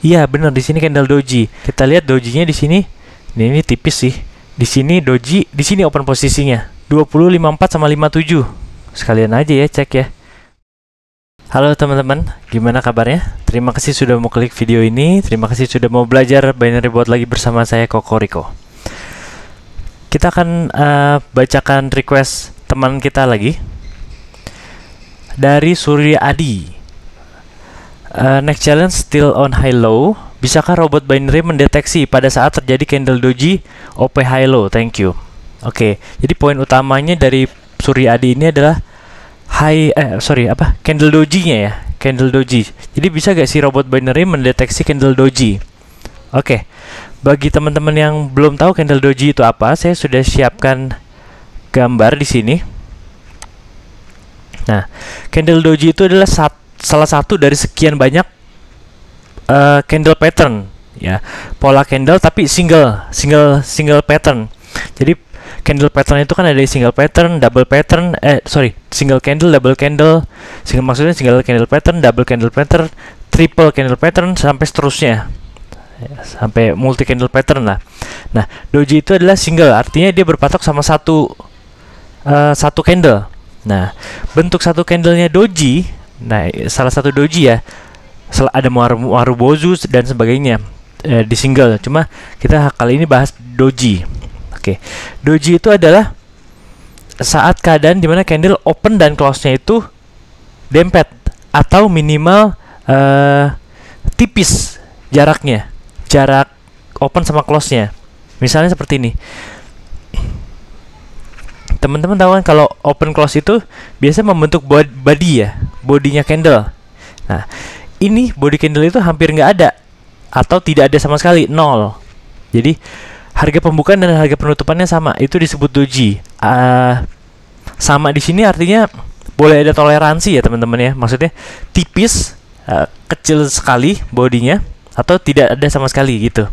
Iya, bener di sini candle doji. Kita lihat dojinya di sini. Ini tipis sih. Di sini doji, di sini open posisinya 20, 54 sama 57. Sekalian aja ya cek ya. Halo teman-teman, gimana kabarnya? Terima kasih sudah mau klik video ini. Terima kasih sudah mau belajar binary bot lagi bersama saya Kokoriko. Kita akan bacakan request teman kita lagi dari Surya Adi. Next challenge still on high low. Bisakah robot binary mendeteksi pada saat terjadi candle doji OP high low? Thank you. Oke, jadi poin utamanya dari Surya Adi ini adalah candle doji-nya ya, candle doji. Jadi bisa gak sih robot binary mendeteksi candle doji? Oke, bagi teman-teman yang belum tahu candle doji itu apa, saya sudah siapkan gambar di sini. Nah, candle doji itu adalah salah satu dari sekian banyak candle pattern ya, pola candle tapi single pattern. Jadi candle pattern itu kan ada single pattern, double pattern, single candle, double candle, maksudnya single candle pattern, double candle pattern, triple candle pattern sampai seterusnya ya, sampai multi candle pattern lah. Nah, doji itu adalah single, artinya dia berpatok sama satu candle. Nah, bentuk satu candlenya doji. Nah, salah satu doji ya, ada Marubozu dan sebagainya di single. Cuma kita kali ini bahas doji. Oke, doji itu adalah saat keadaan dimana candle open dan close-nya itu dempet atau minimal tipis jaraknya, jarak open sama close-nya. Misalnya seperti ini. Teman-teman tahu kan kalau open close itu biasa membentuk body ya, bodinya candle. Nah, ini body candle itu hampir nggak ada atau tidak ada sama sekali, nol. Jadi harga pembukaan dan harga penutupannya sama, itu disebut doji. Sama di sini artinya boleh ada toleransi ya teman-teman ya, maksudnya tipis, kecil sekali bodinya atau tidak ada sama sekali gitu.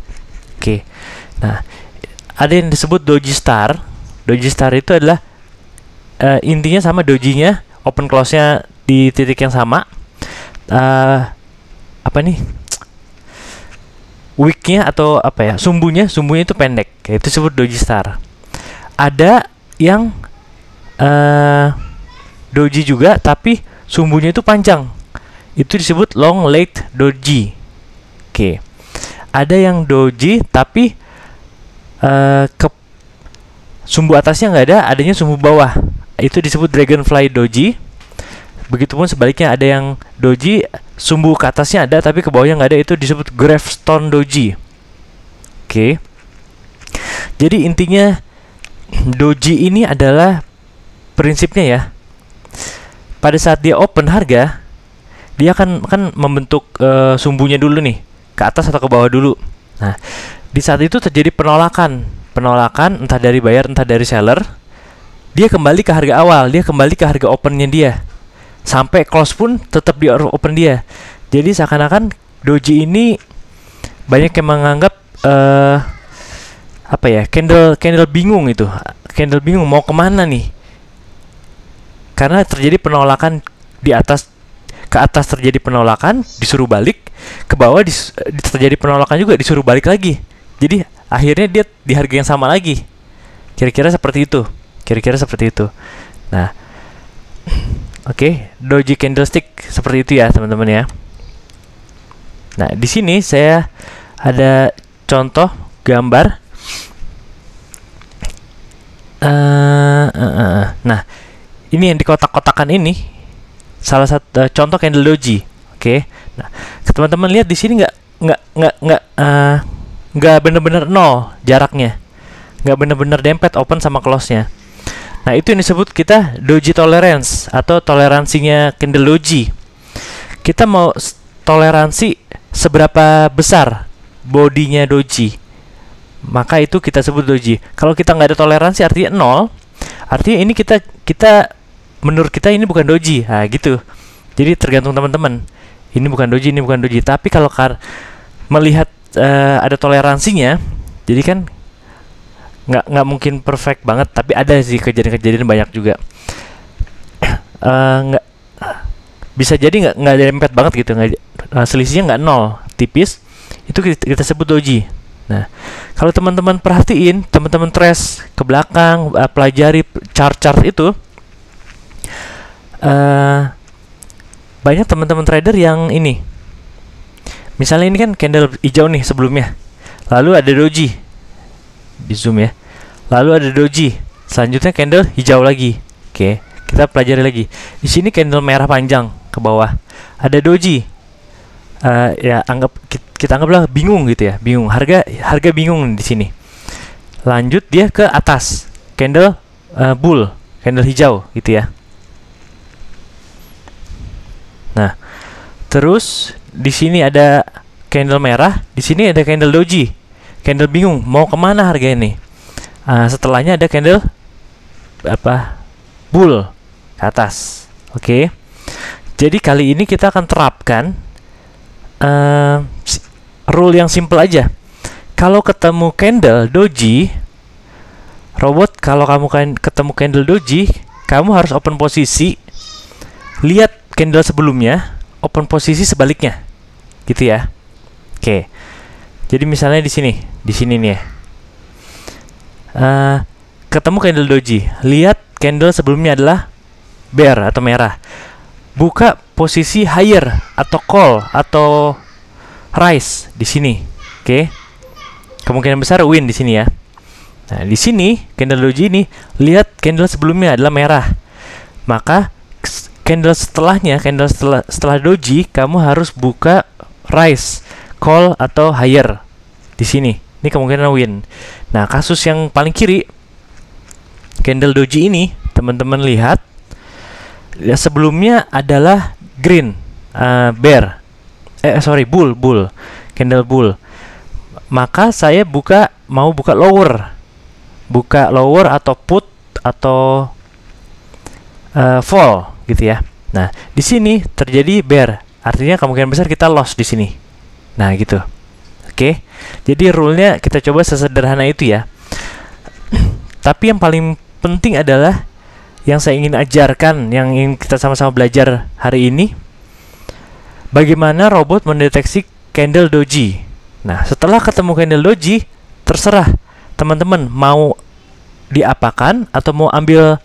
Oke, nah ada yang disebut doji star. Doji star itu adalah intinya sama dojinya, open close-nya di titik yang sama. Wick-nya atau apa ya, sumbunya itu pendek, itu disebut doji star. Ada yang doji juga tapi sumbunya itu panjang, itu disebut long legged doji. Oke, ada yang doji tapi sumbu atasnya nggak ada, adanya sumbu bawah, itu disebut dragonfly doji. Begitupun sebaliknya, ada yang doji sumbu ke atasnya ada tapi ke bawahnya nggak ada, itu disebut gravestone doji. Oke, jadi intinya doji ini adalah prinsipnya ya, pada saat dia open harga, dia kan membentuk sumbunya dulu nih, ke atas atau ke bawah dulu. Nah, di saat itu terjadi penolakan entah dari buyer entah dari seller, dia kembali ke harga awal, dia kembali ke harga opennya dia, sampai close pun tetap di open dia. Jadi seakan-akan doji ini banyak yang menganggap candle bingung, itu candle bingung mau kemana nih, karena terjadi penolakan di atas, ke atas terjadi penolakan disuruh balik, ke bawah terjadi penolakan juga disuruh balik lagi. Jadi akhirnya dia di harga yang sama lagi. Kira-kira seperti itu. Nah, oke, doji candlestick seperti itu ya teman-teman ya. Nah, di sini saya ada contoh gambar. Nah, ini yang di kotak-kotakan ini salah satu contoh candle doji. Oke. Nah, teman-teman lihat di sini nggak benar-benar nol jaraknya, nggak benar-benar dempet open sama close-nya. Nah, itu yang disebut kita doji tolerance atau toleransinya candle doji. Kita mau toleransi seberapa besar bodinya doji, maka itu kita sebut doji. Kalau kita nggak ada toleransi artinya nol, artinya ini kita menurut kita ini bukan doji. Nah, gitu. Jadi tergantung teman-teman, ini bukan doji, ini bukan doji. Tapi kalau melihat ada toleransinya, jadi kan nggak mungkin perfect banget, tapi ada sih kejadian-kejadian banyak juga. Nggak bisa jadi nggak dempet banget gitu, selisihnya nggak nol, tipis, Itu kita sebut doji. Nah, kalau teman-teman perhatiin, teman-teman trace ke belakang, pelajari chart-chart itu, banyak teman-teman trader yang ini. Misalnya ini kan candle hijau nih sebelumnya. Lalu ada doji. Di zoom ya. Lalu ada doji. Selanjutnya candle hijau lagi. Oke, kita pelajari lagi. Di sini candle merah panjang ke bawah. Ada doji. Ya kita anggaplah bingung gitu ya, bingung, harga bingung di sini. Lanjut dia ke atas, candle bull, candle hijau gitu ya. Nah, terus di sini ada candle merah, di sini ada candle doji, candle bingung mau kemana harga ini. Setelahnya ada candle bull ke atas. Oke. Jadi kali ini kita akan terapkan rule yang simple aja. Kalau ketemu candle doji, robot, kalau kamu ketemu candle doji, kamu harus open posisi, lihat candle sebelumnya, open posisi sebaliknya, gitu ya. Oke. Jadi misalnya di sini nih ya. Ketemu candle doji, lihat candle sebelumnya adalah bear atau merah. Buka posisi higher atau call atau rise di sini. Oke. Kemungkinan besar win di sini ya. Nah, di sini candle doji ini lihat candle sebelumnya adalah merah. Maka candle setelahnya, setelah doji, kamu harus buka rise, call atau higher di sini. Ini kemungkinan win. Nah, kasus yang paling kiri, candle doji ini, teman-teman lihat ya, sebelumnya adalah green, bear. Bull, candle bull. Maka saya mau buka lower. Buka lower atau put atau fall gitu ya. Nah, di sini terjadi bear. Artinya kemungkinan besar kita loss di sini. Nah, gitu. Oke. Jadi rule-nya kita coba sesederhana itu ya. Tapi yang paling penting adalah yang saya ingin ajarkan, yang ingin kita sama-sama belajar hari ini, bagaimana robot mendeteksi candle doji. Nah, setelah ketemu candle doji, terserah teman-teman mau diapakan atau mau ambil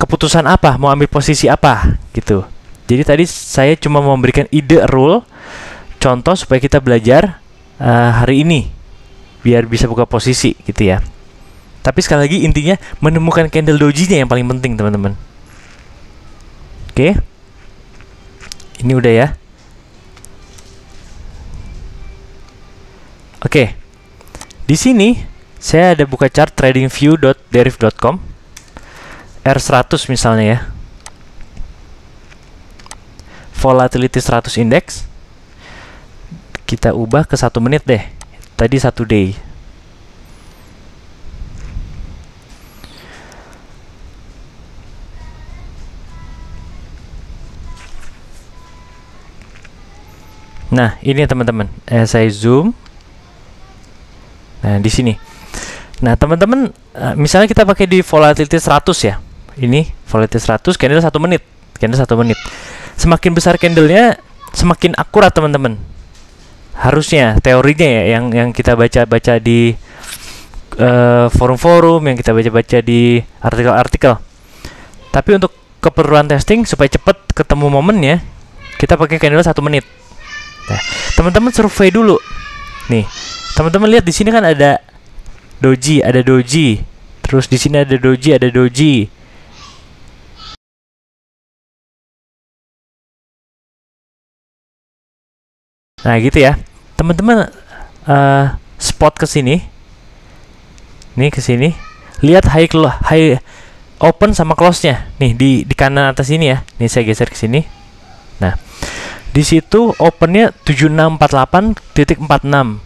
keputusan apa, mau ambil posisi apa gitu. Jadi tadi saya cuma memberikan ide rule, contoh supaya kita belajar hari ini biar bisa buka posisi gitu ya. Tapi sekali lagi intinya menemukan candle dojinya yang paling penting, teman-teman. Oke. Ini udah ya. Oke. Di sini saya ada buka chart tradingview.deriv.com. R100 misalnya ya. Volatility 100 index. Kita ubah ke 1 menit deh. Tadi 1 day. Nah, ini ya teman-teman. Saya zoom. Nah, di sini. Nah, teman-teman, misalnya kita pakai di volatility 100 ya. Ini volatility 100, candle 1 menit. Candle 1 menit. Semakin besar candlenya, semakin akurat, teman-teman. Harusnya, teorinya ya, yang kita baca-baca di forum-forum, yang kita baca-baca di artikel-artikel. Tapi untuk keperluan testing, supaya cepat ketemu momennya, kita pakai candle 1 menit. Nah, teman-teman survei dulu. Nih, teman-teman lihat di sini kan ada doji, terus di sini ada doji, Nah, gitu ya. Teman-teman spot ke sini. Nih ke sini. Lihat high open sama close-nya. Nih di kanan atas ini ya. Nih saya geser ke sini. Nah, di situ opennya 7648.46,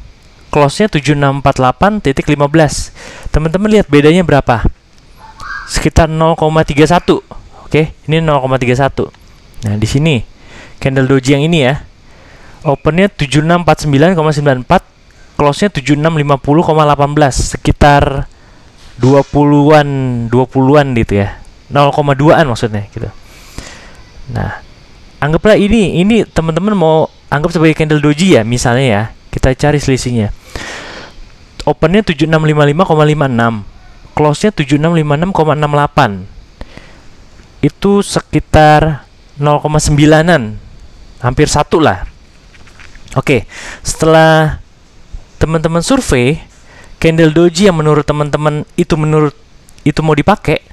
close-nya 7648.15. Teman-teman lihat bedanya berapa? Sekitar 0,31. Oke, ini 0,31. Nah, di sini candle doji yang ini ya. Opennya 7649,94, close-nya 7650,18, sekitar 20-an gitu ya. 0,2-an maksudnya gitu. Nah, anggaplah ini teman-teman mau anggap sebagai candle doji ya, misalnya ya, Kita cari selisihnya. Opennya 7655,56, close-nya 7656,68. Itu sekitar 0,9-an, hampir 1 lah. Oke, setelah teman-teman survei candle doji yang menurut teman-teman itu mau dipakai,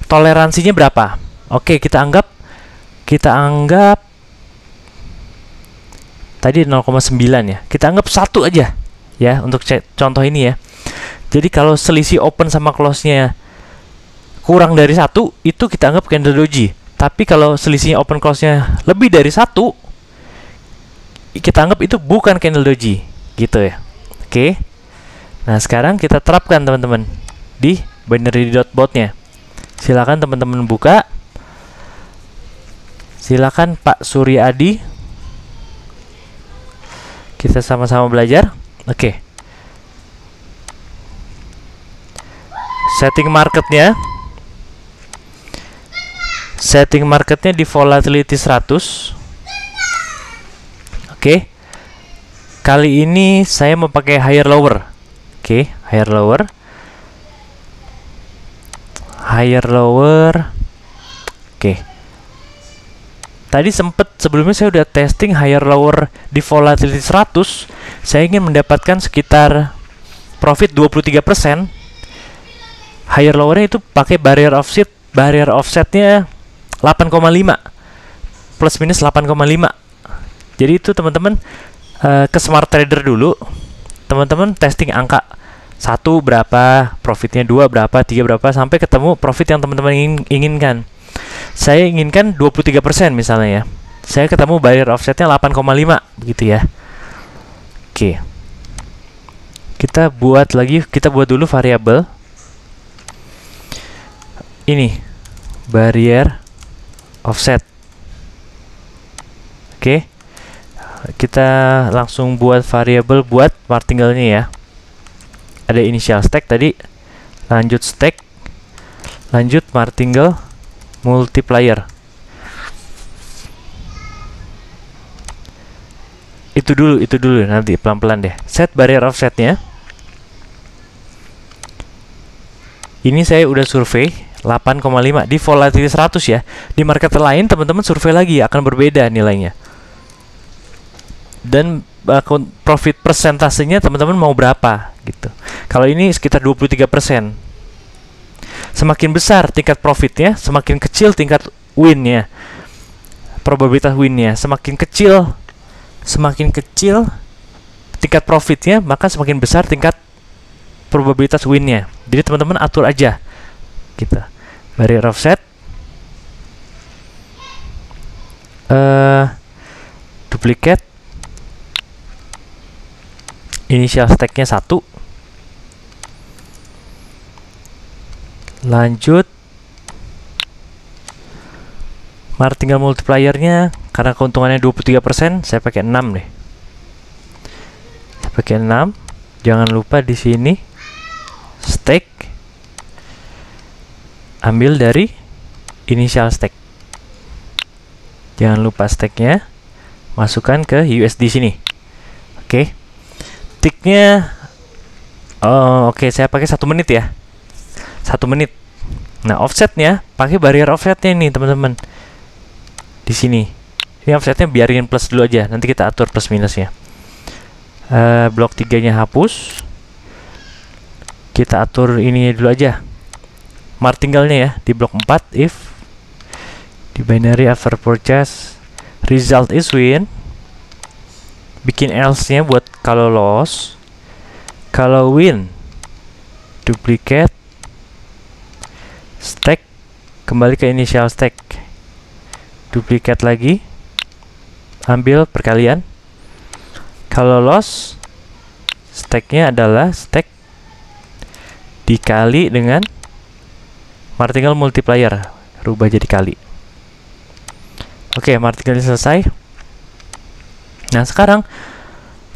toleransinya berapa? Oke, kita anggap tadi 0,9 ya. Kita anggap 1 aja ya untuk contoh ini ya. Jadi kalau selisih open sama close-nya kurang dari 1, itu kita anggap candle doji. Tapi kalau selisihnya open close-nya lebih dari 1, kita anggap itu bukan candle doji, gitu ya. Oke. Nah, sekarang kita terapkan teman-teman di binary.bot-nya. Silakan teman-teman buka. Silakan Pak Suryadi. Kita sama-sama belajar. Oke. Setting marketnya. Setting marketnya di volatility 100. Oke. Kali ini saya mau pakai higher lower. Oke, higher lower. Higher lower. Oke. Tadi sebelumnya saya udah testing higher lower di volatility 100. Saya ingin mendapatkan sekitar profit 23%. Higher lowernya itu pakai barrier offset. Barrier offsetnya 8,5 plus minus 8,5. Jadi itu teman-teman ke smart trader dulu. Teman-teman testing angka 1 berapa, profitnya 2 berapa, 3 berapa, sampai ketemu profit yang teman-teman inginkan. Saya inginkan 23% misalnya ya. Saya ketemu barrier offsetnya 8,5 begitu ya. Oke. Kita buat dulu variabel. Ini barrier offset. Oke. Kita langsung buat variabel buat martingale-nya ya. Ada initial stake tadi, lanjut stake, lanjut martingale multiplier. Itu dulu nanti pelan-pelan deh. Set barrier offsetnya. Ini saya udah survei 8,5 di volatility 100 ya. Di market lain teman-teman survei lagi akan berbeda nilainya. Dan profit persentasenya teman-teman mau berapa gitu. Kalau ini sekitar 23%. Semakin besar tingkat profitnya, semakin kecil tingkat win-nya. Probabilitas win-nya semakin kecil tingkat profitnya, maka semakin besar tingkat probabilitas win-nya. Jadi teman-teman atur aja gitu. Barrier offset, duplicate, initial stake-nya 1, lanjut martingale multiplier-nya, karena keuntungannya 23%, saya pakai 6 deh. Saya pakai 6. Jangan lupa di sini stake ambil dari initial stake. Jangan lupa stake-nya masukkan ke USD sini. Oke. Tick-nya oke, saya pakai 1 menit ya. 1 menit. Nah, offsetnya pakai barrier offsetnya nih teman-teman. Di sini. Ini offsetnya biarin plus dulu aja. Nanti kita atur plus minusnya. Blok 3-nya hapus. Kita atur ini dulu aja. Martingale-nya ya di blok 4 if di binary after purchase result is win. Bikin else-nya buat kalau loss. Kalau win duplicate stake, kembali ke initial stake, duplicate lagi, ambil perkalian. Kalau loss, stake-nya adalah stake dikali dengan martingale multiplier, rubah jadi kali. Oke, martingale selesai. Nah, sekarang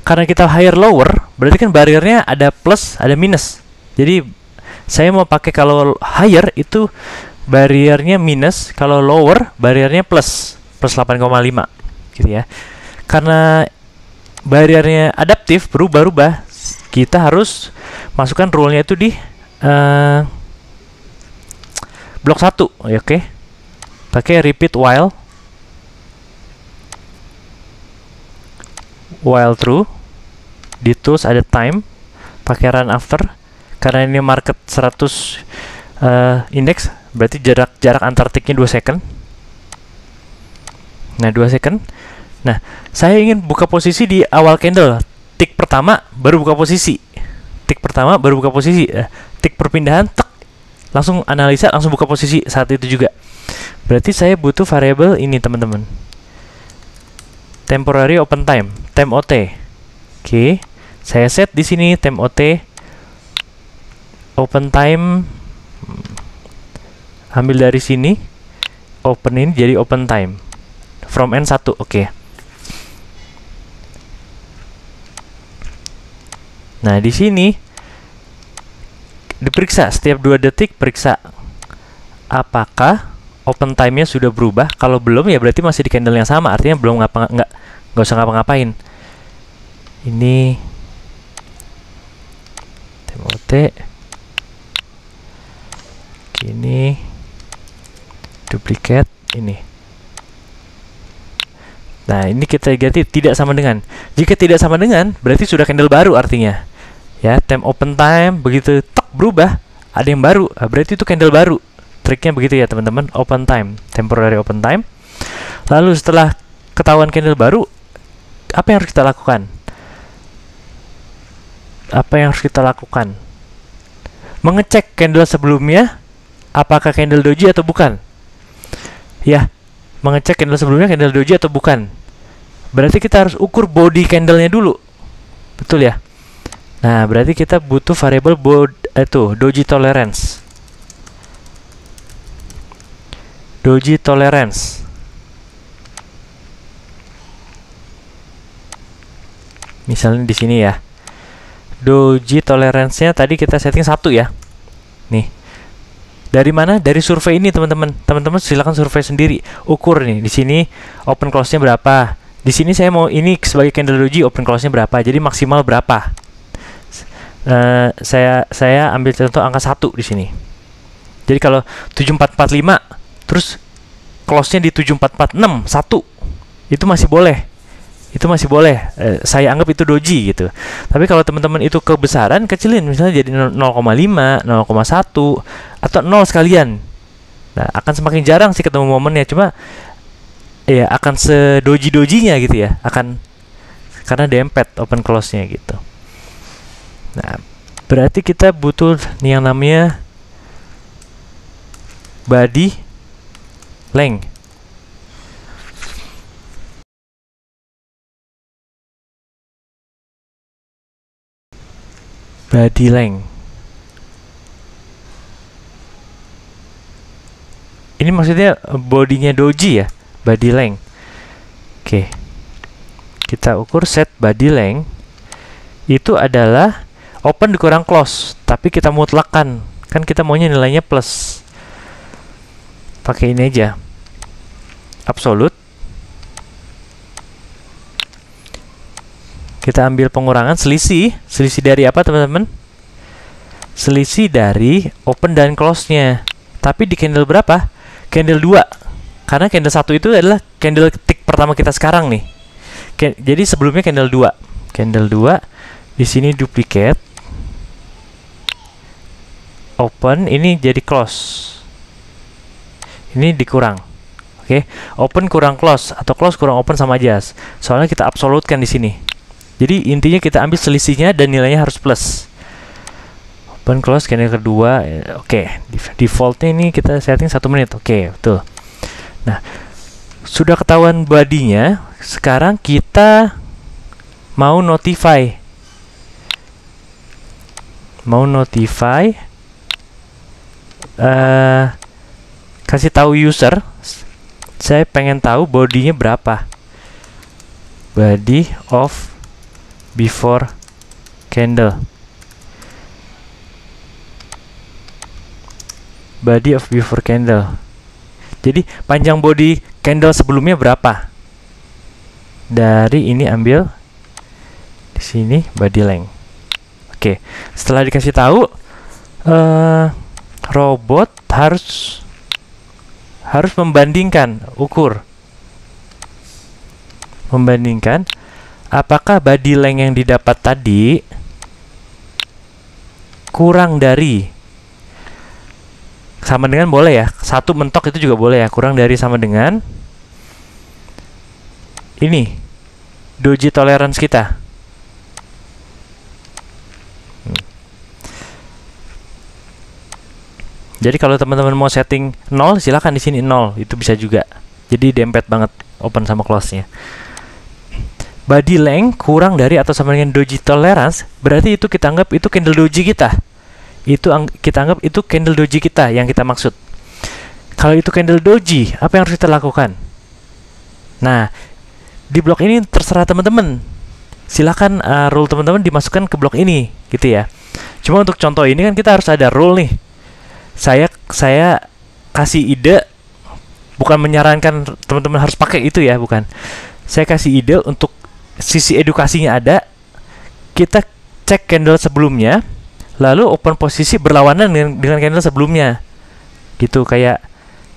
karena kita higher lower, berarti kan barriernya ada plus, ada minus. Jadi saya mau pakai kalau higher itu barriernya minus, kalau lower barriernya plus 8,5 gitu ya. Karena barriernya adaptif, berubah-ubah, kita harus masukkan rule-nya itu di blok 1. Oke. Pakai repeat while true. Di tools ada time, pakai run after. Karena ini market 100 index, berarti jarak antar ticknya 2 second. Nah, 2 second. Nah, saya ingin buka posisi di awal candle. Tick pertama baru buka posisi. Tick pertama baru buka posisi. Tick perpindahan, tek, langsung analisa, langsung buka posisi saat itu juga. Berarti saya butuh variabel ini, teman-teman. Temporary open time, TOT. Oke, saya set di sini TOT open time. Ambil dari sini, open ini jadi open time from N1. Oke. Nah, di sini diperiksa setiap 2 detik, periksa apakah open time-nya sudah berubah. Kalau belum, ya berarti masih di candle yang sama, artinya belum nggak usah ngapa-ngapain. Ini TOT ini duplicate ini. Nah, ini kita ganti tidak sama dengan. Jika tidak sama dengan, berarti sudah candle baru artinya. Ya, time open time begitu tek berubah, ada yang baru. Berarti itu candle baru. Triknya begitu ya, teman-teman. Open time, temporary open time. Lalu setelah ketahuan candle baru, apa yang harus kita lakukan? Mengecek candle sebelumnya apakah candle doji atau bukan. Ya, mengecek candle sebelumnya candle doji atau bukan. Berarti kita harus ukur body candlenya dulu. Betul ya? Nah, berarti kita butuh variabel doji tolerance. Doji tolerance. Misalnya di sini ya. Doji tolerance-nya tadi kita setting 1 ya. Nih. Dari mana? Dari survei ini, teman-teman. Teman-teman silakan survei sendiri. Ukur nih. Di sini open close-nya berapa? Di sini saya mau ini sebagai candle doji open close-nya berapa? Jadi maksimal berapa? Saya ambil contoh angka 1 di sini. Jadi kalau 7445 terus close-nya di 7446 1, itu masih boleh. Saya anggap itu doji gitu. Tapi kalau teman-teman itu kebesaran, kecilin, misalnya jadi 0,5, 0,1 atau 0 sekalian. Nah, akan semakin jarang sih ketemu momennya, cuma ya akan sedoji-dojinya gitu ya. Karena dempet open close-nya gitu. Nah, berarti kita butuh nih yang namanya body length. Body length. Ini maksudnya bodinya doji ya, body length. Oke. Kita ukur set body length itu adalah open dikurang close, tapi kita mutlakkan. Kan kita maunya nilainya plus. Pakai ini aja. Absolute. Kita ambil pengurangan selisih. Selisih dari apa, teman-teman? Selisih dari open dan close-nya. Tapi di candle berapa? Candle 2. Karena candle 1 itu adalah candle tick pertama kita sekarang nih. Jadi sebelumnya candle 2. Candle 2 di sini duplicate. Open ini jadi close. Ini dikurang. Oke, open kurang close atau close kurang open sama aja. Soalnya kita absolutkan di sini. Jadi intinya kita ambil selisihnya dan nilainya harus plus. Open close candle kedua. Oke, defaultnya ini kita setting 1 menit. Oke, betul. Nah, sudah ketahuan bodinya. Sekarang kita mau notify. Kasih tahu user, saya pengen tahu bodinya berapa. Body of before candle. Body of before candle. Jadi panjang body candle sebelumnya berapa? Dari ini ambil sini body length. Oke, setelah dikasih tahu, robot harus membandingkan, membandingkan apakah body length yang didapat tadi kurang dari, sama dengan boleh ya, satu mentok itu juga boleh ya, kurang dari sama dengan ini doji tolerance kita. Jadi kalau teman-teman mau setting 0, silahkan di sini 0, itu bisa juga. Jadi dempet banget open sama close-nya. Body length kurang dari atau sama dengan doji tolerance, berarti itu kita anggap itu candle doji kita. Kita anggap itu candle doji kita yang kita maksud. Kalau itu candle doji, apa yang harus kita lakukan? Nah, di blok ini terserah teman-teman. Silahkan rule teman-teman dimasukkan ke blok ini, gitu ya. Cuma untuk contoh ini kan kita harus ada rule nih. Saya kasih ide, bukan menyarankan teman-teman harus pakai itu ya, bukan. Saya kasih ide untuk sisi edukasinya ada. Kita cek candle sebelumnya, lalu open posisi berlawanan dengan candle sebelumnya, gitu. Kayak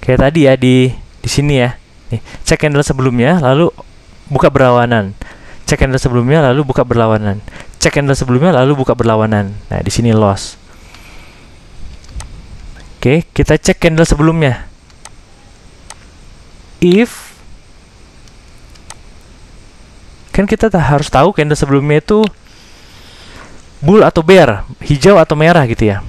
tadi ya di sini ya. Nih, cek candle sebelumnya, lalu buka berlawanan. Cek candle sebelumnya, lalu buka berlawanan. Cek candle sebelumnya, lalu buka berlawanan. Nah, di sini loss. Oke, kita cek candle sebelumnya. If kan kita harus tahu candle sebelumnya itu bull atau bear, hijau atau merah gitu ya.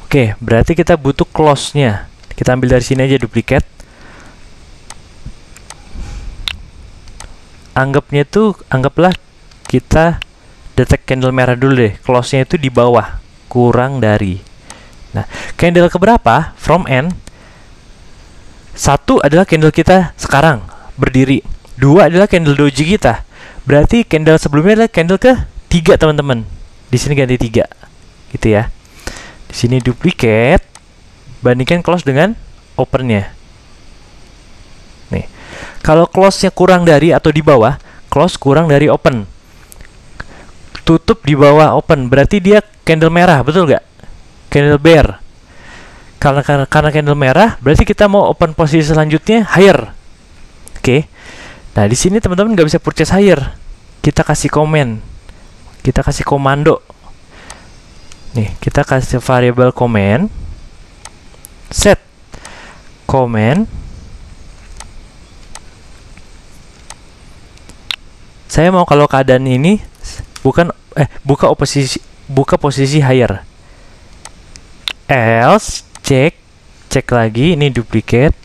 Oke, berarti kita butuh close-nya. Kita ambil dari sini aja duplicate. Anggaplah kita detect candle merah dulu deh. Close-nya itu di bawah, kurang dari. Nah, candle keberapa? From end. 1 adalah candle kita sekarang berdiri. 2 adalah candle doji kita. Berarti candle sebelumnya adalah candle ke 3, teman-teman. Di sini ganti 3. Gitu ya. Di sini duplicate, bandingkan close dengan opennya. Nih. Kalau close-nya kurang dari atau di bawah, close kurang dari open. Tutup di bawah open, berarti dia candle merah, betul nggak? Candle bear. Karena candle merah, berarti kita mau open posisi selanjutnya higher. Oke. Nah, di sini teman-teman nggak bisa purchase higher. Kita kasih komen. Kita kasih komando. Nih, kita kasih variable comment. Set comment. Saya mau kalau keadaan ini buka posisi higher. Else cek lagi, ini duplicate.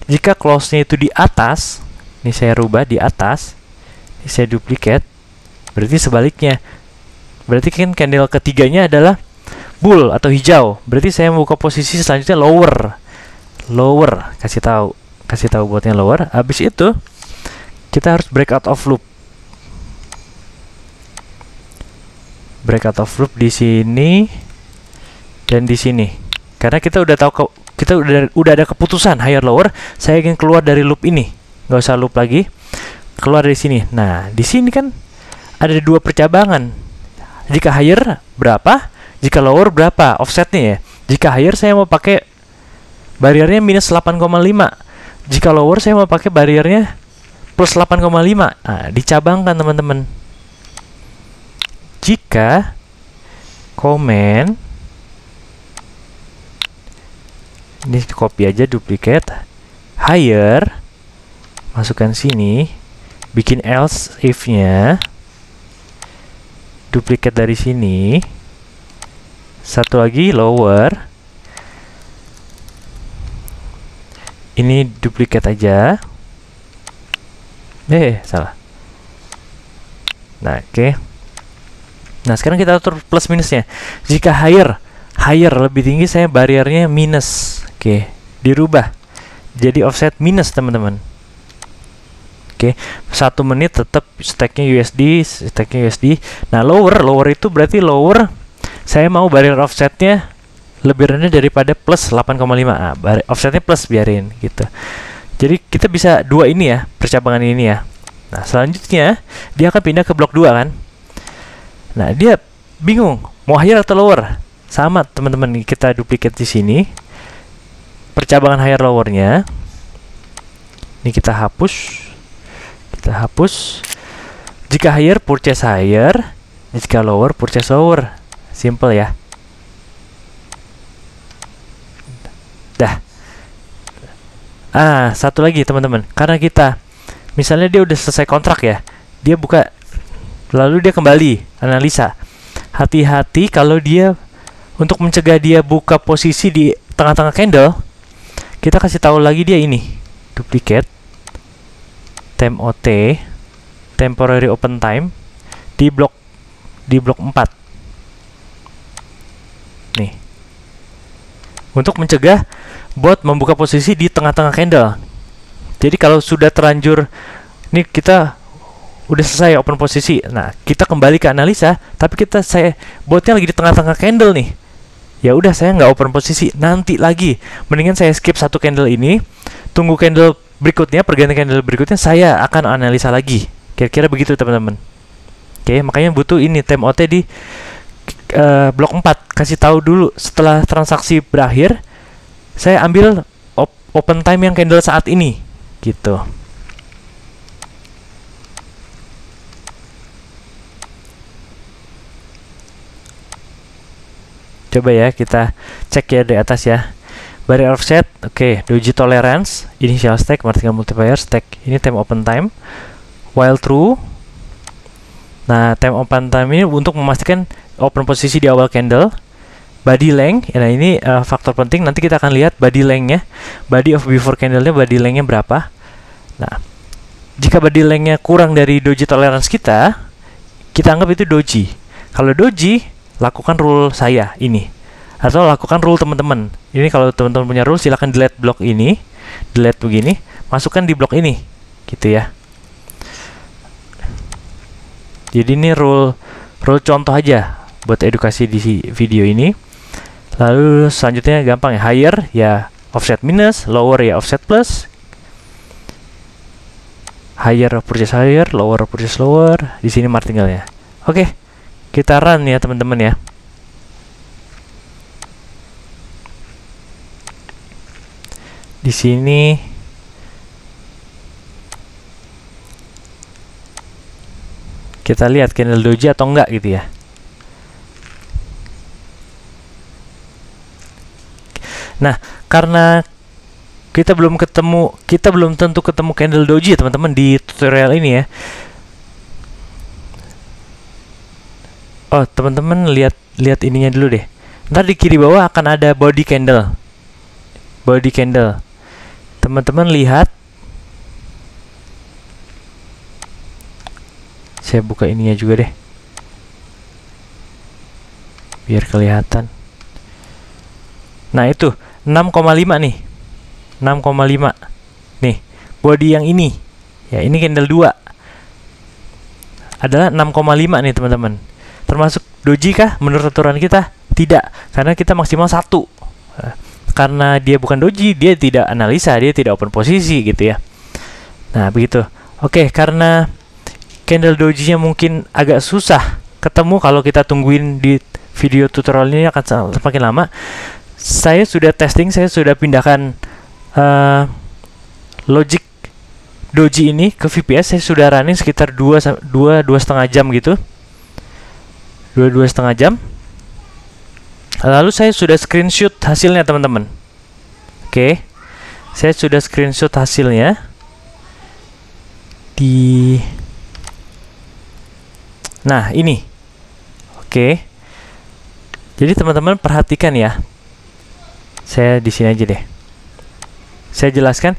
Jika close-nya itu di atas, ini saya rubah di atas, ini saya duplicate, berarti sebaliknya. Berarti kan candle ketiganya adalah bull atau hijau. Berarti saya membuka posisi selanjutnya lower. Kasih tahu buatnya lower. Habis itu kita harus break out of loop. Break out of loop di sini dan di sini. Karena kita udah tahu kita udah ada keputusan higher lower, saya ingin keluar dari loop ini. Nggak usah loop lagi. Keluar dari sini. Nah, di sini kan ada 2 percabangan. Jika higher berapa? Jika lower berapa? Offsetnya ya. Jika higher saya mau pakai bariernya minus 8,5. Jika lower saya mau pakai bariernya plus 8,5. Nah, dicabangkan teman-teman. Jika comment, ini copy aja, duplicate, higher, masukkan sini, bikin else if-nya, duplicate dari sini, satu lagi lower, ini duplicate aja, salah. Nah, oke. Nah, sekarang kita atur plus minusnya. Jika higher lebih tinggi, saya bariernya minus. Oke, dirubah jadi offset minus, teman-teman. Oke, 1 menit tetap stacknya USD. Nah, lower itu berarti lower saya mau barrier offsetnya lebih rendah daripada plus 8,5. Offsetnya plus, biarin gitu. Jadi kita bisa 2 ini ya, percabangan ini ya. Nah, selanjutnya dia akan pindah ke blok 2 kan. Nah, dia bingung mau higher atau lower. Sama teman-teman, kita duplicate di sini percabangan higher lowernya. Ini kita hapus. Jika higher, purchase higher. Jika lower, purchase lower. Simple ya. Dah. Satu lagi teman-teman, karena kita misalnya dia udah selesai kontrak ya, dia buka lalu dia kembali analisa. Hati-hati kalau dia, untuk mencegah dia buka posisi di tengah-tengah candle, kita kasih tahu lagi dia ini, duplicate TMOT, temporary open time, di blok 4 nih, untuk mencegah bot membuka posisi di tengah-tengah candle. Jadi kalau sudah terlanjur, nih kita udah selesai open posisi, nah kita kembali ke analisa, tapi botnya lagi di tengah-tengah candle nih, ya udah saya nggak open posisi, nanti lagi mendingan saya skip satu candle ini, tunggu candle berikutnya, pergantian candle berikutnya saya akan analisa lagi. Kira-kira begitu teman-teman. Oke, makanya butuh ini TMOT di blok 4. Kasih tahu dulu setelah transaksi berakhir, saya ambil open time yang candle saat ini gitu. Coba ya kita cek ya di atas ya. Barrier offset, oke, doji tolerance, initial stack, vertical multiplier, stack. Ini time open time, while true. Nah, time open time ini untuk memastikan open posisi di awal candle. Body length, nah ini faktor penting. Nanti kita akan lihat body length-nya, body of before candle-nya, body length-nya berapa. Nah, jika body length-nya kurang dari doji tolerance kita anggap itu doji. Kalau doji, lakukan rule saya ini, atau lakukan rule teman-teman. Ini kalau teman-teman punya rule, silahkan delete blok ini, delete begini, masukkan di blok ini, gitu ya. Jadi ini rule contoh aja buat edukasi di video ini. Lalu selanjutnya gampang ya, higher ya offset minus, lower ya offset plus. Higher purchase higher, lower purchase lower. Di sini martingale-nya. Oke, kita run ya teman-teman ya. Di sini kita lihat candle doji atau enggak gitu ya. Nah, karena kita belum tentu ketemu candle doji teman-teman di tutorial ini ya. Oh, teman-teman lihat ininya dulu deh. Ntar di kiri bawah akan ada body candle. Body candle. Teman-teman lihat. Saya buka ininya juga deh, biar kelihatan. Nah, itu 6,5 nih. 6,5. Nih, body yang ini. Ya, ini candle 2. Adalah 6,5 nih, teman-teman. Termasuk doji kah menurut aturan kita? Tidak, karena kita maksimal 1. Karena dia bukan doji, dia tidak analisa, dia tidak open posisi gitu ya. Nah, begitu. Oke, karena candle doji-nya mungkin agak susah ketemu kalau kita tungguin di video tutorial ini akan semakin lama. Saya sudah testing, saya sudah pindahkan logic doji ini ke VPS. Saya sudah running sekitar 2,5 jam gitu. 2,5 jam. Lalu saya sudah screenshot hasilnya teman-teman. Oke, saya sudah screenshot hasilnya di. Nah, ini. Oke. Jadi teman-teman perhatikan ya. Saya di sini aja deh. Saya jelaskan.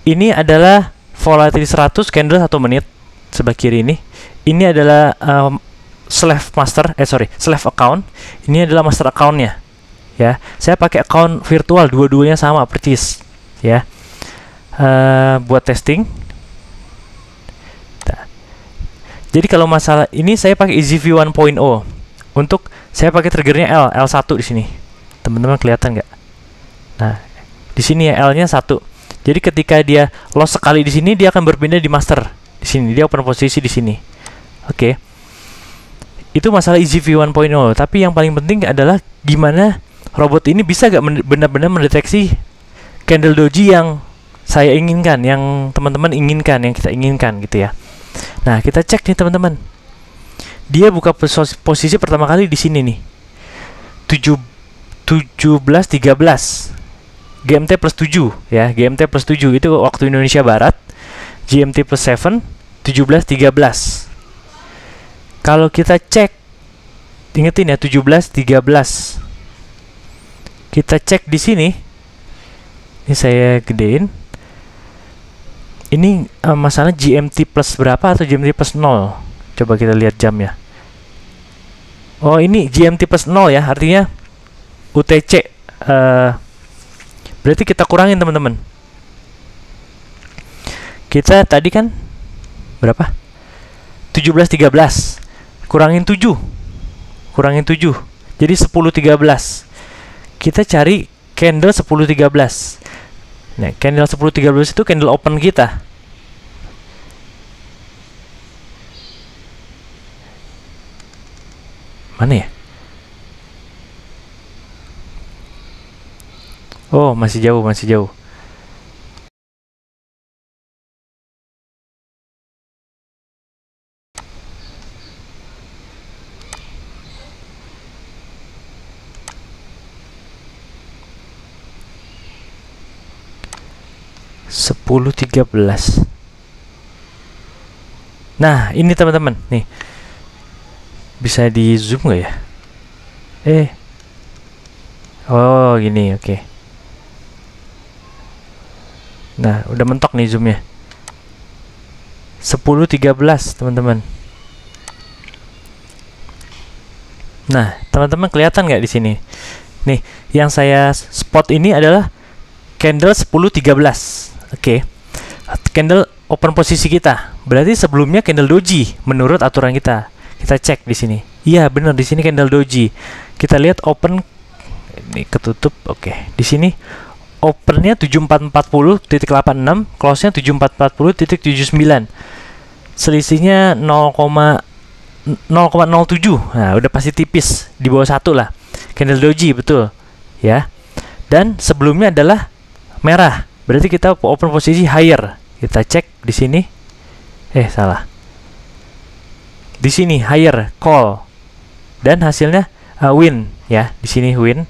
Ini adalah volatility 100 candle 1 menit sebelah kiri ini. Ini adalah slave account. Ini adalah master account-nya. Ya, saya pakai account virtual, dua-duanya sama persis ya. Buat testing. Jadi kalau masalah ini saya pakai EasyView 1.0. Untuk saya pakai triggernya L1 di sini. Teman-teman kelihatan nggak? Nah, di sini ya L-nya 1. Jadi ketika dia loss sekali di sini, dia akan berpindah di master. Di sini dia open posisi di sini. Oke. Itu masalah EasyView 1.0, tapi yang paling penting adalah gimana robot ini bisa gak benar-benar mendeteksi candle doji yang saya inginkan, yang teman-teman inginkan, yang kita inginkan gitu ya. Nah, kita cek nih teman-teman. Dia buka posisi pertama kali di sini nih. 17.13. GMT plus 7 ya, GMT plus 7 itu waktu Indonesia Barat. GMT plus 7 17.13. Kalau kita cek, ingetin ya 17.13. Kita cek di sini. Ini saya gedein. Ini masalah GMT plus berapa atau GMT plus 0? Coba kita lihat jam ya. Oh, ini GMT plus 0 ya, artinya UTC. Berarti kita kurangin teman-teman. Kita tadi kan berapa? 17.13. Kurangin 7. Kurangin 7. Jadi 10.13. Kita cari candle 10.13. Nah, candle 10.13 itu candle open kita. Mana ya? Oh, masih jauh, masih jauh. Sepuluh 13. Nah, ini teman-teman, nih. Bisa di zoom nggak ya? Oh, gini, oke. Nah, udah mentok nih zoomnya. 10.13 teman-teman. Nah, teman-teman kelihatan nggak di sini? Nih, yang saya spot ini adalah candle 10.13. Oke. Candle open posisi kita. Berarti sebelumnya candle doji menurut aturan kita. Kita cek di sini. Iya, benar di sini candle doji. Kita lihat open ini ketutup. Oke. Di sini opennya 7440.86, close-nya 7440.79. Selisihnya 0,07. Nah, udah pasti tipis di bawah 1 lah. Candle doji betul, ya. Dan sebelumnya adalah merah. Berarti kita open posisi higher. Kita cek di sini. Salah. Di sini higher call. Dan hasilnya win, ya. Di sini win.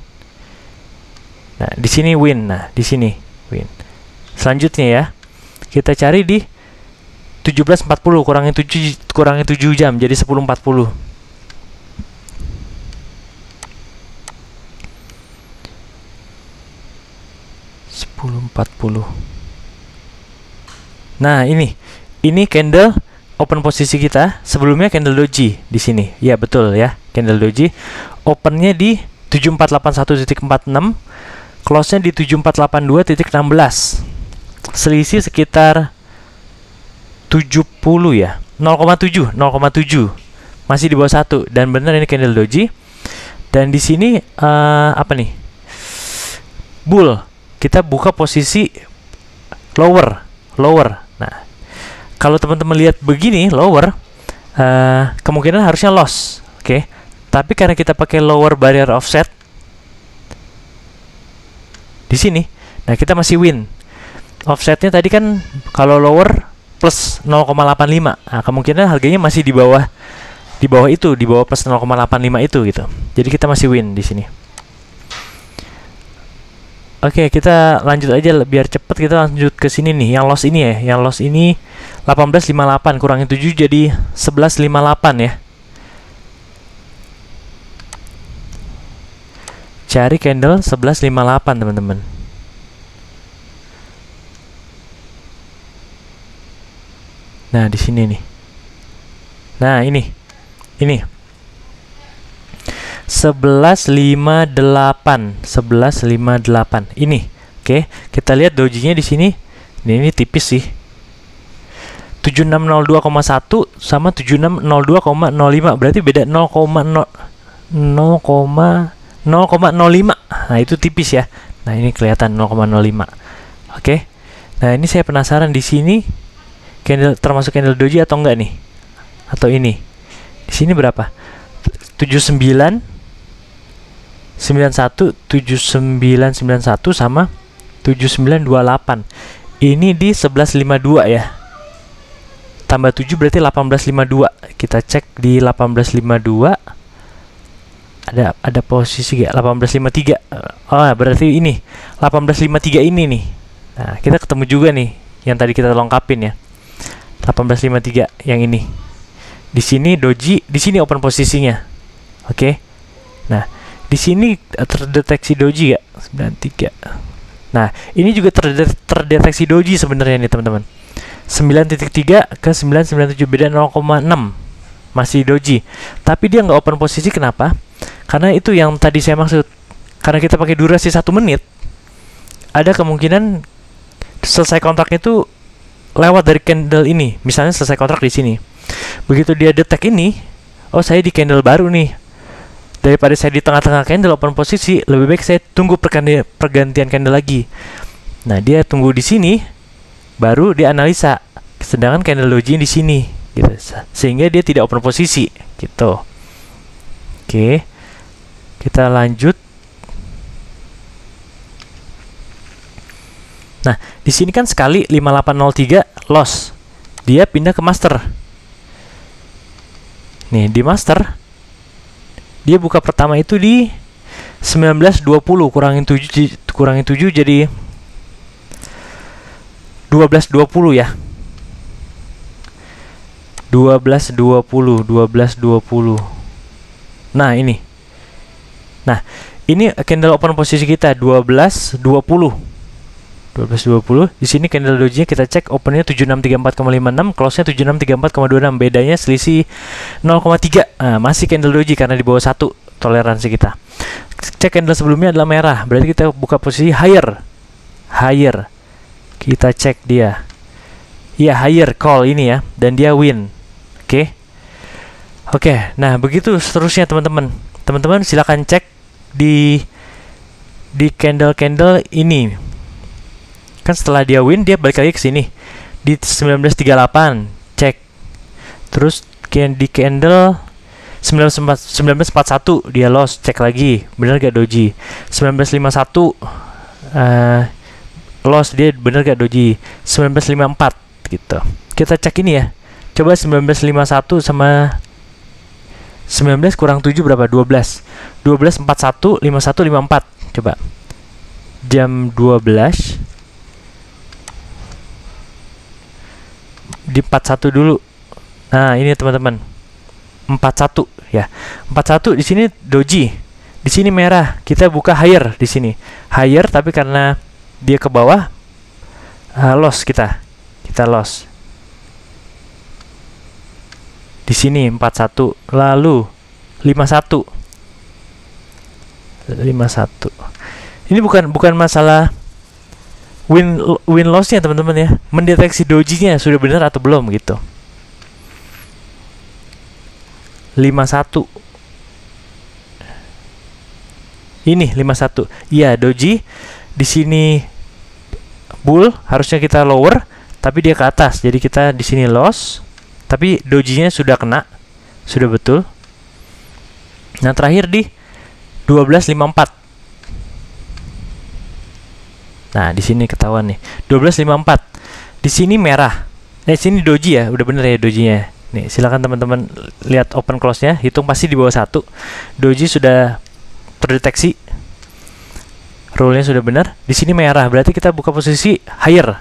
Nah, di sini win. Nah, di sini win. Selanjutnya ya, kita cari di 17.40 kurangin 7 jam jadi 10.40. Nah, ini candle open posisi kita, sebelumnya candle doji di sini. Ya, betul ya, candle doji. Opennya di 7481.46, close-nya di 7482.16. Selisih sekitar 70 ya. 0,7. Masih di bawah 1 dan benar ini candle doji. Dan di sini apa nih? Bull. Kita buka posisi lower. Nah, kalau teman-teman lihat begini lower, kemungkinan harusnya loss. Oke. Tapi karena kita pakai lower barrier offset di sini, nah kita masih win. Offsetnya tadi kan kalau lower plus 0,85. Nah, kemungkinan harganya masih di bawah itu, di bawah plus 0,85 itu gitu. Jadi kita masih win di sini. Oke, kita lanjut aja biar cepet. Kita lanjut ke sini nih, yang loss ini ya. Yang loss ini 18.58 kurangin 7 jadi 11.58 ya. Cari candle 11.58 teman-teman. Nah, di sini nih. Nah, ini 11.58 ini. Oke, kita lihat dojinya di sini. Ini tipis sih. 7602,1 sama 7602,05, berarti beda 0,05. Nah, itu tipis ya. Nah, ini kelihatan 0,05. Oke. Nah, ini saya penasaran di sini candle termasuk candle doji atau enggak nih, atau ini di sini berapa, 79 91 7991 sama 7928. Ini di 1152 ya, tambah 7 berarti 1852. Kita cek di 1852 ada posisi gak? 1853. Oh, berarti ini 1853 ini nih. Nah, kita ketemu juga nih yang tadi kita lengkapin ya. 1853 yang ini. Di sini doji, di sini open posisinya. Oke. Nah, di sini terdeteksi doji gak? 93. Nah, ini juga terdeteksi doji sebenarnya nih, teman-teman. 9.3 ke 997, beda 0,6. Masih doji. Tapi dia nggak open posisi, kenapa? Karena itu yang tadi saya maksud. Karena kita pakai durasi 1 menit, ada kemungkinan selesai kontraknya itu lewat dari candle ini. Misalnya selesai kontrak di sini. Begitu dia detect ini, oh saya di candle baru nih. Daripada saya di tengah-tengah candle open posisi, lebih baik saya tunggu pergantian candle lagi. Nah, dia tunggu di sini, baru dia analisa. Sedangkan candle doji di sini, gitu. Sehingga dia tidak open posisi, gitu. Oke. Kita lanjut. Nah, di sini kan sekali 5803 loss. Dia pindah ke master. Nih, di master dia buka pertama itu di 1920, kurangin 7 jadi 1220 ya. 1220. Nah, ini. Nah, ini candle open posisi kita 1220. Di sini candle doji-nya kita cek opennya 7634,56, close-nya 7634,26. Bedanya selisih 0,3. Nah, masih candle doji karena di bawah 1 toleransi kita. Cek candle sebelumnya adalah merah, berarti kita buka posisi higher. Kita cek dia. Iya, higher call ini ya, dan dia win. Oke. Nah, begitu seterusnya teman-teman. Teman-teman silakan cek di candle-candle ini. Kan setelah dia win, dia balik lagi ke sini di 1938, cek. Terus di candle 1941 dia loss, cek lagi bener gak doji. 1951 loss, dia bener gak doji. 1954 gitu. Kita cek ini ya. Coba 1951 sama 19 kurang 7 berapa? 12. 12 41 51 54. Coba. Jam 12 di 41 dulu. Nah, ini teman-teman. 41 ya. 41 di sini doji. Di sini merah. Kita buka higher di sini. Higher tapi karena dia ke bawah loss kita. Kita loss. Di sini 41, lalu 51. Ini bukan masalah win loss-nya teman-teman ya. Mendeteksi doji-nya sudah benar atau belum gitu. 51. Ini 51. Iya, doji di sini bull, harusnya kita lower tapi dia ke atas. Jadi kita di sini loss. Tapi doji-nya sudah kena, sudah betul. Nah, terakhir di 1254. Nah, di sini ketahuan nih. 1254. Di sini merah. Sini doji ya, udah bener ya dojinya. Nih, silakan teman-teman lihat open close-nya, hitung pasti di bawah 1. Doji sudah terdeteksi. Rule-nya sudah benar. Di sini merah, berarti kita buka posisi higher.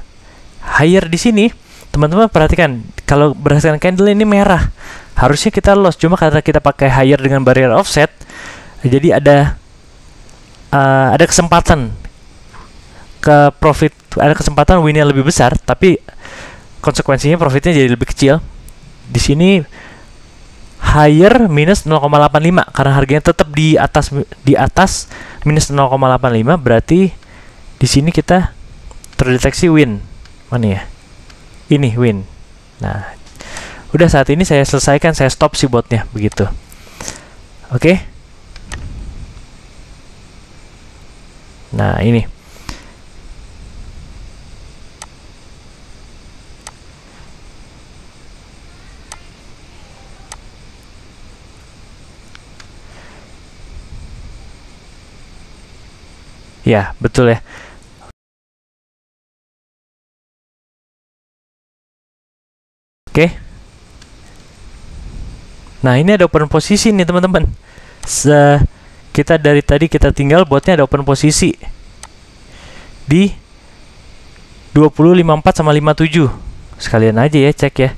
Higher di sini. Teman-teman perhatikan, kalau berdasarkan candle ini merah, harusnya kita loss. Cuma karena kita pakai higher dengan barrier offset, jadi ada kesempatan ke profit, ada kesempatan win-nya lebih besar, tapi konsekuensinya profitnya jadi lebih kecil. Di sini higher minus 0,85 karena harganya tetap di atas minus 0,85, berarti di sini kita terdeteksi win. Mana ya? Ini win. Nah, udah saat ini saya selesaikan, saya stop si botnya begitu. Oke. Nah, ini. Ya, betul ya. Oke. Nah, ini ada open posisi nih, teman-teman. Kita dari tadi kita tinggal buatnya ada open posisi di 20, 54 sama 57. Sekalian aja ya cek ya.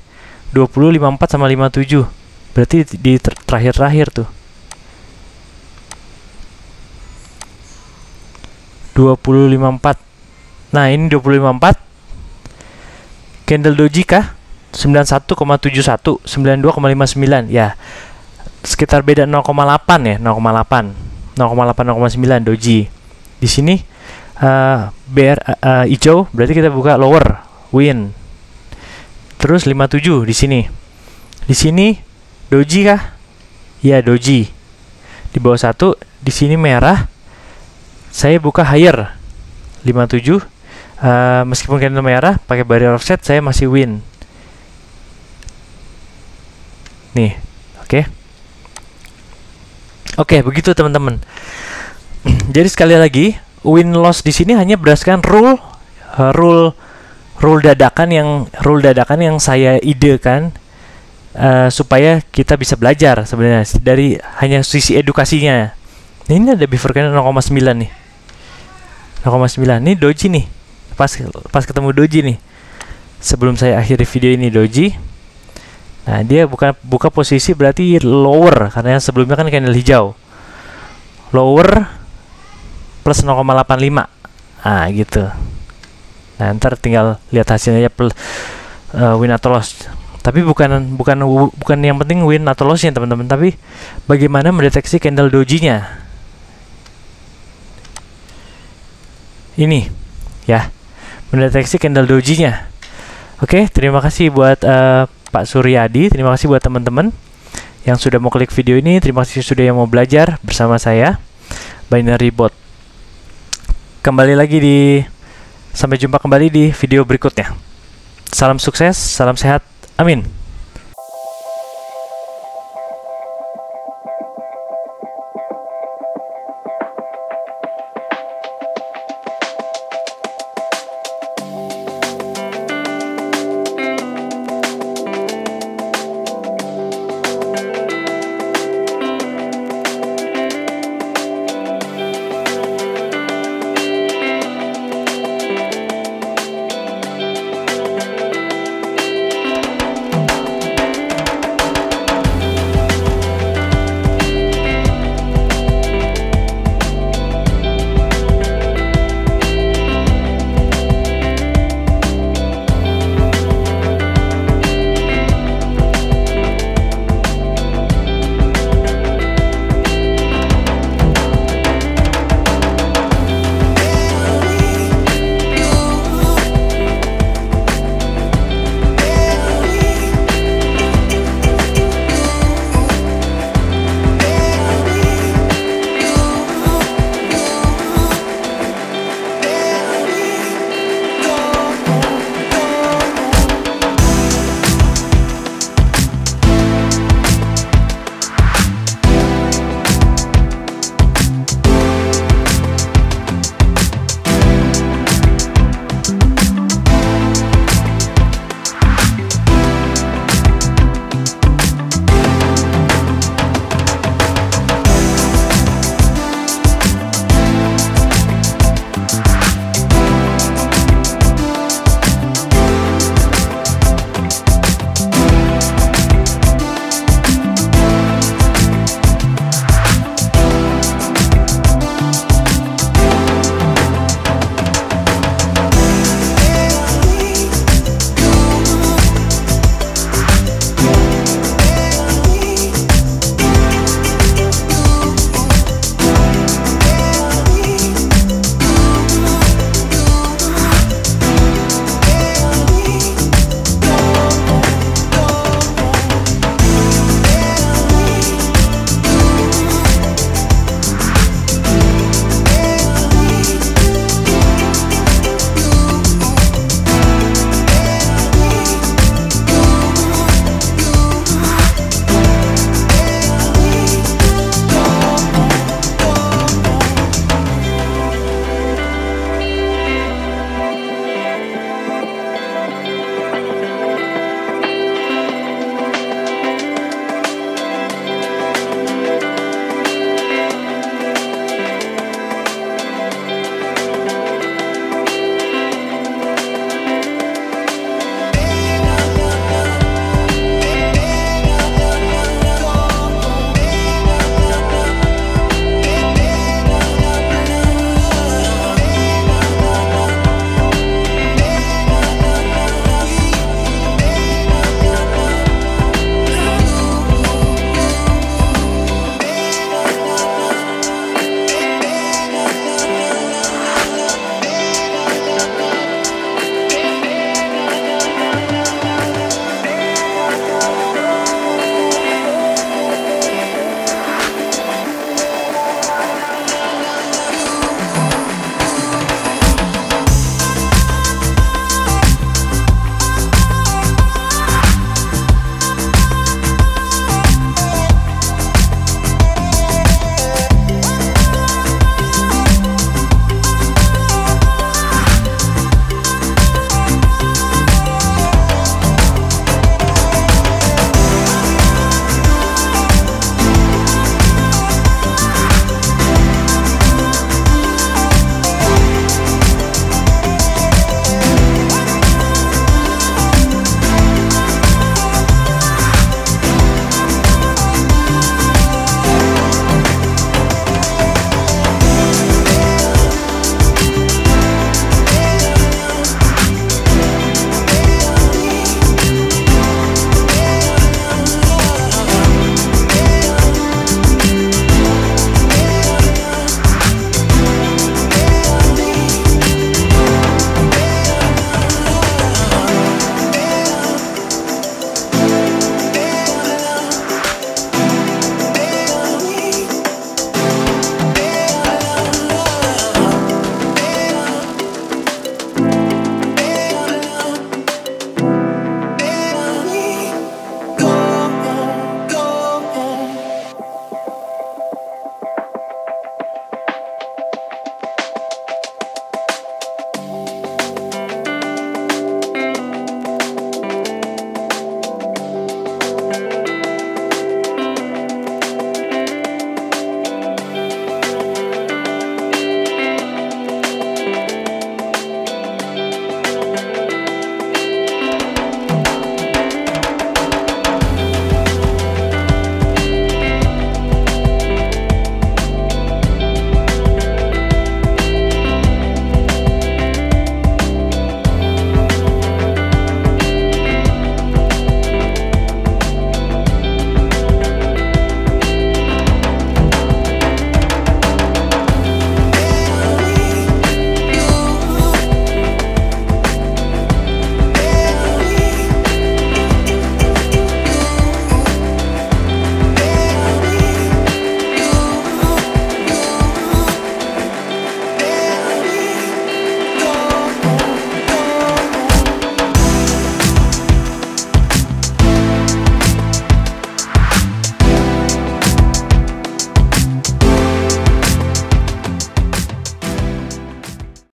20, 54 sama 57. Berarti di terakhir-terakhir tuh. 20, 54. Nah, ini 20, 54. Candle doji kah? 91,71, 92,59. Ya. Sekitar beda 0,8 ya, 0,8. 0,8 0,9 doji. Di sini BR hijau, berarti kita buka lower win. Terus 57 di sini. Di sini doji kah? Ya, doji. Di bawah 1, di sini merah. Saya buka higher 57. Meskipun candle merah pakai barrier offset, saya masih win. Nih, oke. Oke, begitu teman-teman. Jadi sekali lagi, win loss di sini hanya berdasarkan rule dadakan yang saya idekan supaya kita bisa belajar sebenarnya dari hanya sisi edukasinya. Nah, ini ada before candle 0,9 nih. 0,9. Ini doji nih. Pas ketemu doji nih. Sebelum saya akhiri video ini doji. Nah, dia buka posisi berarti lower karena sebelumnya kan candle hijau. Lower plus 0,85. Nah, gitu. Nah, ntar tinggal lihat hasilnya plus win atau loss. Tapi bukan yang penting win atau lossnya teman-teman, tapi bagaimana mendeteksi candle dojinya. Ini ya, mendeteksi candle dojinya. Oke, terima kasih buat Pak Suryadi, terima kasih buat teman-teman yang sudah mau klik video ini, terima kasih sudah yang mau belajar bersama saya Binary Bot. Sampai jumpa kembali di video berikutnya. Salam sukses, salam sehat, amin.